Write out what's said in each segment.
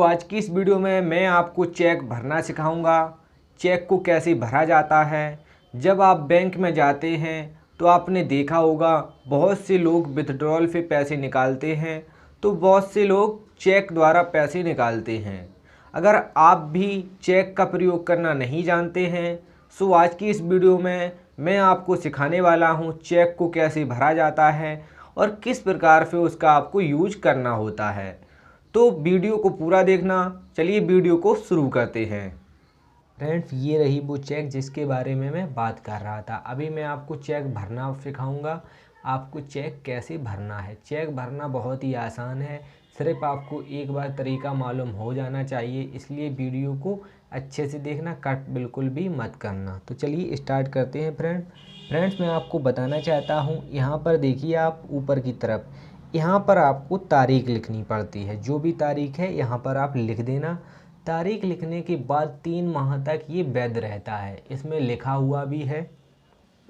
आज की इस वीडियो में मैं आपको चेक भरना सिखाऊंगा। चेक को कैसे भरा जाता है। जब आप बैंक में जाते हैं तो आपने देखा होगा बहुत से लोग विथड्रॉल से पैसे निकालते हैं, तो बहुत से लोग चेक द्वारा पैसे निकालते हैं। अगर आप भी चेक का प्रयोग करना नहीं जानते हैं तो आज की इस वीडियो में मैं आपको सिखाने वाला हूं चेक को कैसे भरा जाता है और किस प्रकार से उसका आपको यूज करना होता है। तो वीडियो को पूरा देखना। चलिए वीडियो को शुरू करते हैं। फ्रेंड्स, ये रही वो चेक जिसके बारे में मैं बात कर रहा था। अभी मैं आपको चेक भरना सिखाऊंगा, आपको चेक कैसे भरना है। चेक भरना बहुत ही आसान है, सिर्फ आपको एक बार तरीका मालूम हो जाना चाहिए, इसलिए वीडियो को अच्छे से देखना, कट बिल्कुल भी मत करना। तो चलिए स्टार्ट करते हैं। फ्रेंड्स, मैं आपको बताना चाहता हूँ, यहाँ पर देखिए आप ऊपर की तरफ, यहाँ पर आपको तारीख लिखनी पड़ती है। जो भी तारीख है यहाँ पर आप लिख देना। तारीख लिखने के बाद 3 माह तक ये वैध रहता है। इसमें लिखा हुआ भी है,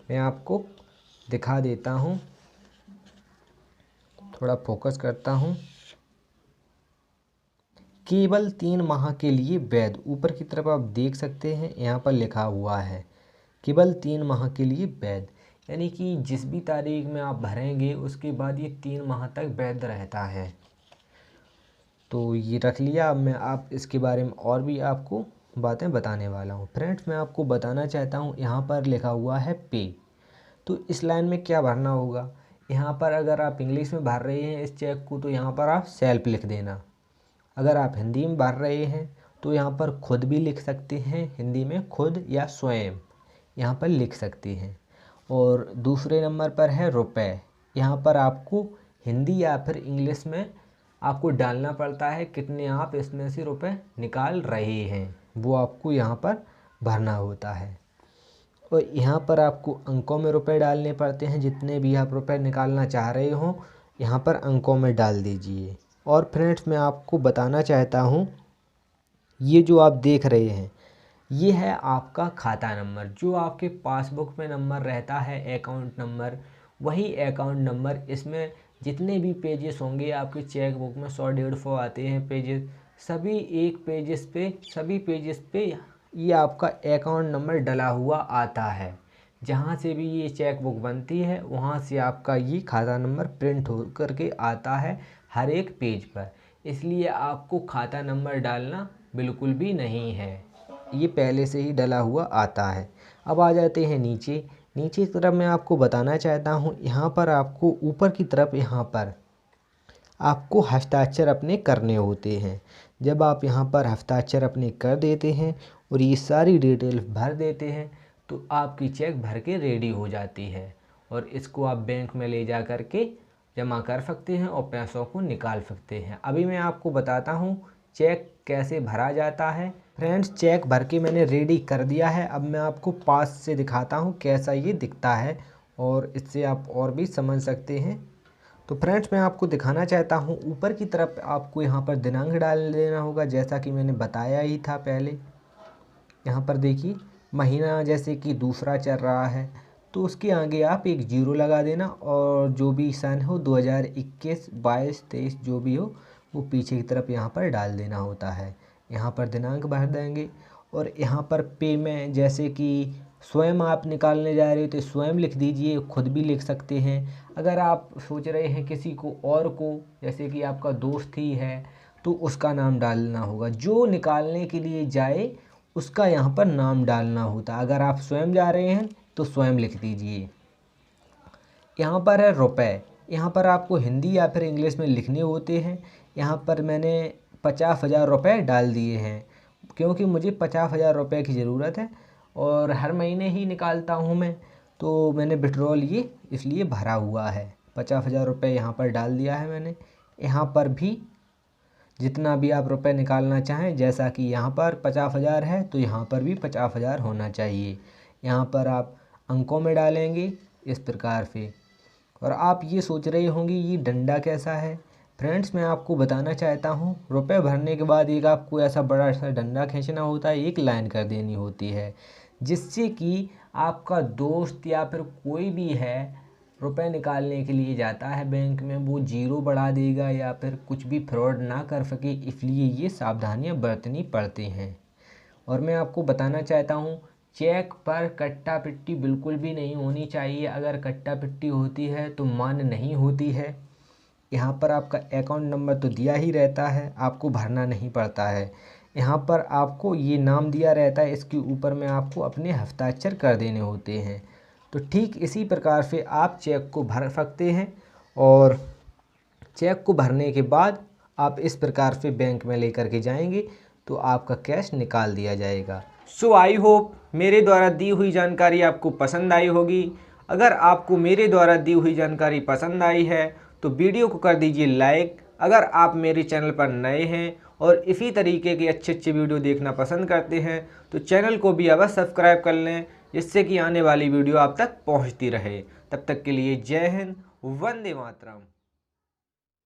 मैं आपको दिखा देता हूँ, थोड़ा फोकस करता हूँ। केवल 3 माह के लिए वैध, ऊपर की तरफ आप देख सकते हैं यहाँ पर लिखा हुआ है केवल 3 माह के लिए वैध। यानी कि जिस भी तारीख में आप भरेंगे उसके बाद ये 3 माह तक वैध रहता है। तो ये रख लिया। अब मैं आप इसके बारे में और भी आपको बातें बताने वाला हूँ। फ्रेंड्स, मैं आपको बताना चाहता हूँ, यहाँ पर लिखा हुआ है पे। तो इस लाइन में क्या भरना होगा, यहाँ पर अगर आप इंग्लिश में भर रहे हैं इस चेक को तो यहाँ पर आप सेल्फ लिख देना। अगर आप हिंदी में भर रहे हैं तो यहाँ पर खुद भी लिख सकते हैं, हिंदी में खुद या स्वयं यहाँ पर लिख सकते हैं। और दूसरे नंबर पर है रुपए। यहाँ पर आपको हिंदी या फिर इंग्लिश में आपको डालना पड़ता है कितने आप इसमें से रुपए निकाल रहे हैं, वो आपको यहाँ पर भरना होता है। और यहाँ पर आपको अंकों में रुपए डालने पड़ते हैं, जितने भी आप रुपए निकालना चाह रहे हो यहाँ पर अंकों में डाल दीजिए। और फ्रेंड्स, मैं आपको बताना चाहता हूँ, ये जो आप देख रहे हैं ये है आपका खाता नंबर। जो आपके पासबुक में नंबर रहता है अकाउंट नंबर, वही अकाउंट नंबर इसमें जितने भी पेजेस होंगे आपकी चेक बुक में, 100-150 आते हैं पेजेस, सभी सभी पेजेस पे ये आपका अकाउंट नंबर डला हुआ आता है। जहाँ से भी ये चेक बुक बनती है वहाँ से आपका ये खाता नंबर प्रिंट हो करके आता है हर एक पेज पर। इसलिए आपको खाता नंबर डालना बिल्कुल भी नहीं है, ये पहले से ही डला हुआ आता है। अब आ जाते हैं नीचे की तरफ। मैं आपको बताना चाहता हूँ, यहाँ पर आपको ऊपर की तरफ यहाँ पर आपको हस्ताक्षर अपने करने होते हैं। जब आप यहाँ पर हस्ताक्षर अपने कर देते हैं और ये सारी डिटेल भर देते हैं तो आपकी चेक भर के रेडी हो जाती है और इसको आप बैंक में ले जा कर के जमा कर सकते हैं और पैसों को निकाल सकते हैं। अभी मैं आपको बताता हूँ चेक कैसे भरा जाता है। फ्रेंड्स, चेक भर के मैंने रेडी कर दिया है। अब मैं आपको पास से दिखाता हूँ कैसा ये दिखता है और इससे आप और भी समझ सकते हैं। तो फ्रेंड्स, मैं आपको दिखाना चाहता हूँ, ऊपर की तरफ आपको यहाँ पर दिनांक डाल देना होगा, जैसा कि मैंने बताया ही था पहले। यहाँ पर देखिए महीना जैसे कि दूसरा चल रहा है तो उसके आगे आप एक 0 लगा देना और जो भी सन हो 2021, 22, 23 जो भी हो वो पीछे की तरफ यहाँ पर डाल देना होता है। यहाँ पर दिनांक भर देंगे और यहाँ पर पे में जैसे कि स्वयं आप निकालने जा रहे हो तो स्वयं लिख दीजिए, खुद भी लिख सकते हैं। अगर आप सोच रहे हैं किसी को और को, जैसे कि आपका दोस्त ही है तो उसका नाम डालना होगा। जो निकालने के लिए जाए उसका यहाँ पर नाम डालना होता। अगर आप स्वयं जा रहे हैं तो स्वयं लिख दीजिए। यहाँ पर है रुपए, यहाँ पर आपको हिंदी या फिर इंग्लिश में लिखने होते हैं। यहाँ पर मैंने 50,000 रुपये डाल दिए हैं क्योंकि मुझे 50,000 रुपये की ज़रूरत है और हर महीने ही निकालता हूँ मैं, तो मैंने विड्रॉल ये इसलिए भरा हुआ है। 50,000 रुपये यहाँ पर डाल दिया है मैंने। यहाँ पर भी जितना भी आप रुपए निकालना चाहें, जैसा कि यहाँ पर 50,000 है तो यहाँ पर भी 50,000 होना चाहिए। यहाँ पर आप अंकों में डालेंगे इस प्रकार से। और आप ये सोच रहे होंगे ये डंडा कैसा है। फ्रेंड्स, मैं आपको बताना चाहता हूँ, रुपए भरने के बाद एक आपको ऐसा बड़ा सा डंडा खींचना होता है, एक लाइन कर देनी होती है, जिससे कि आपका दोस्त या फिर कोई भी है रुपए निकालने के लिए जाता है बैंक में वो ज़ीरो बढ़ा देगा या फिर कुछ भी फ्रॉड ना कर सके, इसलिए ये सावधानियां बरतनी पड़ती हैं। और मैं आपको बताना चाहता हूँ, चेक पर कट्टा पिट्टी बिल्कुल भी नहीं होनी चाहिए। अगर कट्टा पिट्टी होती है तो मान्य नहीं होती है। यहाँ पर आपका अकाउंट नंबर तो दिया ही रहता है, आपको भरना नहीं पड़ता है। यहाँ पर आपको ये नाम दिया रहता है, इसके ऊपर में आपको अपने हस्ताक्षर कर देने होते हैं। तो ठीक इसी प्रकार से आप चेक को भर सकते हैं और चेक को भरने के बाद आप इस प्रकार से बैंक में लेकर के जाएंगे तो आपका कैश निकाल दिया जाएगा। सो आई होप मेरे द्वारा दी हुई जानकारी आपको पसंद आई होगी। अगर आपको मेरे द्वारा दी हुई जानकारी पसंद आई है तो वीडियो को कर दीजिए लाइक। अगर आप मेरे चैनल पर नए हैं और इसी तरीके के अच्छे वीडियो देखना पसंद करते हैं तो चैनल को भी अवश्य सब्सक्राइब कर लें, जिससे कि आने वाली वीडियो आप तक पहुंचती रहे। तब तक के लिए जय हिंद, वंदे मातरम।